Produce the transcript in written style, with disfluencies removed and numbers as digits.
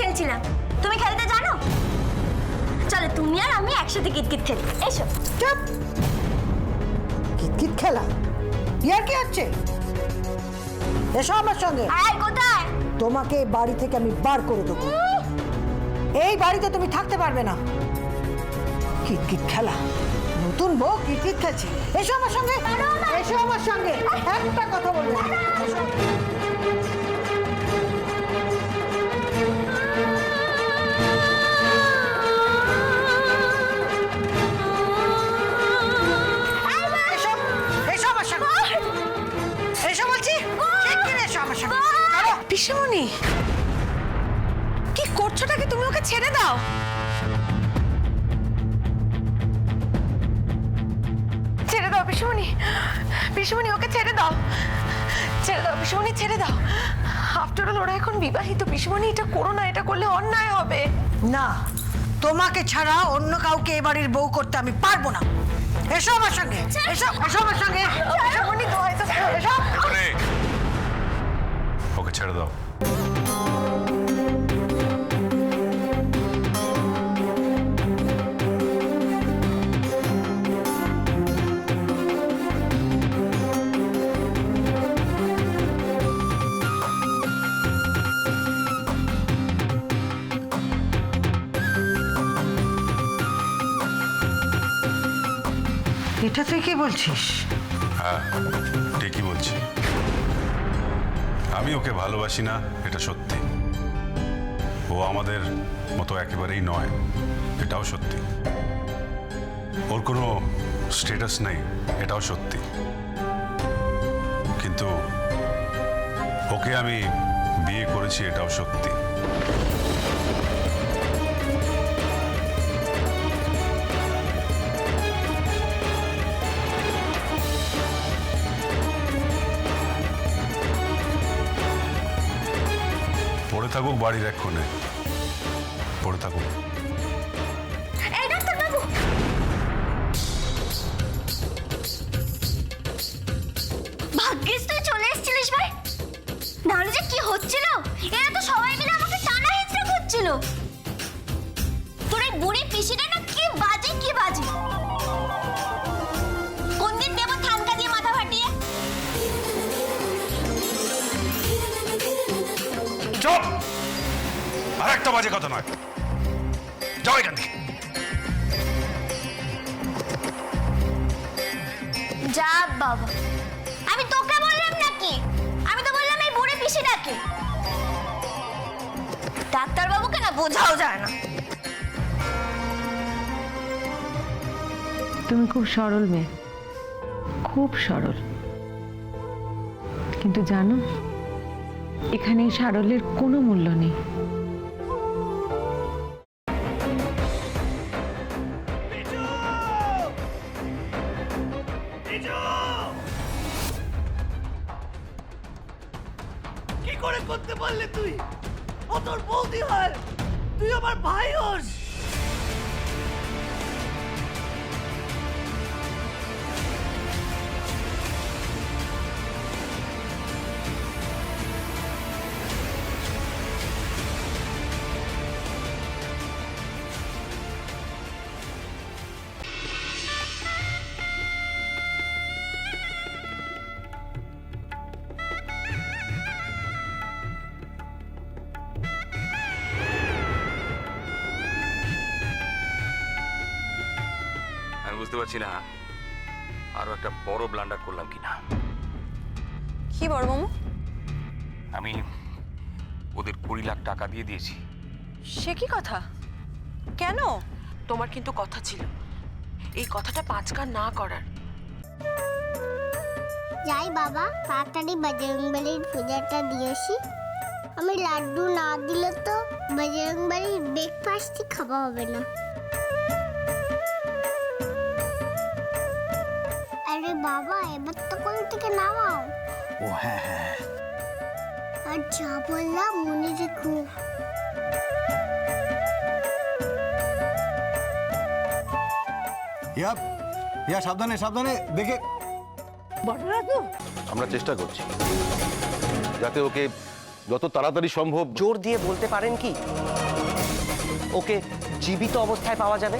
খেলছিলাম। তুমি খেলতে জানো? চলো তুমি আর আমি একসাথে কিতকিত খেলি, এসো। চুপ। কিতকিত খেলা? ইয়ার কি হচ্ছে? এসো আমার সঙ্গে। আয়, কোথায়? তোমাকে এই বাড়ি থেকে আমি বার করে দেবো। এই বাড়িতে তুমি থাকতে পারবে না। কিতকিত খেলা? নতুন বউ কিতকিত খেলছে? এসো আমার সঙ্গে, এসো আমার সঙ্গে। একটা কথা বলবো না। এসো, এসো আমার সঙ্গে। এসো বলছি, শিগগির এসো আমার সঙ্গে। চলো। পিসিমণি, কি করছোটা কি? তুমি ওকে ছেড়ে দাও। ছেড়ে দাও পিসিমণি, পিসিমণি ওকে ছেড়ে দাও, ছেড়ে দাও পিসিমণি, ছেড়ে দাও। আফটার অল ওরা এখন বিবাহিত। পিসিমণি, এটা করো না, এটা করলে অন্যায় হবে। না, তোমাকে ছাড়া অন্য কাউকে এ বাড়ির বউ করতে আমি পারবো না। এসো আমার সঙ্গে, এসো, এসো আমার সঙ্গে। পিসিমণি, দোহাই তো, এসো। আরে ওকে ছেড়ে দাও। এটা তুই কি বলছিস? হ্যাঁ, ঠিকই বলছি। আমি ওকে ভালোবাসি না, এটা সত্যি। ও আমাদের মতো একেবারেই নয়, এটাও সত্যি। ওর কোনো স্ট্যাটাস নেই, এটাও সত্যি। কিন্তু ওকে আমি বিয়ে করেছি, এটাও সত্যি। পড়ে থাকুক বাড়ির এক কোণে, পড়ে থাকুক। এই ডাক্তার বাবু, ভাগ্যিস তুই চলে এসেছিলিস ভাই, নাহলে যে কি হচ্ছিল। এরা তো সবাই মিলে আমাকে টানা হেঁচড়ে করছিল। তোর এই বুড়ি পিসিটা না কি বাজে, কি বাজে। কোন দিন দেবো থানকা দিয়ে মাথা ফাটিয়ে। চুপ! আর একটা বাজে কথা নয়, যাও এখান থেকে। যা বাবা, আমি তোকে বললাম নাকি? আমি তো বললাম এই বুড়ি পিসিটাকে। ডাক্তার বাবুকে না বোঝাও যায় না। তুমি খুব সরল মেয়ে, খুব সরল। কিন্তু জানো, এখানে এই সারল্যের কোনো মূল্য নেই। কি করে করতে পারলে তুই? ও তোর বৌদি হয়, তুই আমার ভাই হোস। আমি বুঝতে পারছি না আরো একটা বড় ব্লান্ডার করলাম কিনা। কি বড় মামু? আমি ওদের 20 লাখ টাকা দিয়ে দিয়েছি। সে কি কথা? কেন? তোমার কিন্তু কথা ছিল এই কথাটা 5 কান না করার। যাই বাবা, তাড়াতাড়ি বজরংবলীর পূজাটা দিয়েছি। আমি লাড্ডু না দিলে তো বজরংবলীর ব্রেকফাস্টই খাওয়া হবে না। আরে বাবা, এবার তো কোল থেকে নামাও। ও হ্যাঁ হ্যাঁ, আর যা বললাম মনে রেখো। ইয়া সাবধানে সাবধানে দেখে। আমরা চেষ্টা করছি যাতে ওকে যত তাড়াতাড়ি সম্ভব। জোর দিয়ে বলতে পারেন কি ওকে জীবিত অবস্থায় পাওয়া যাবে?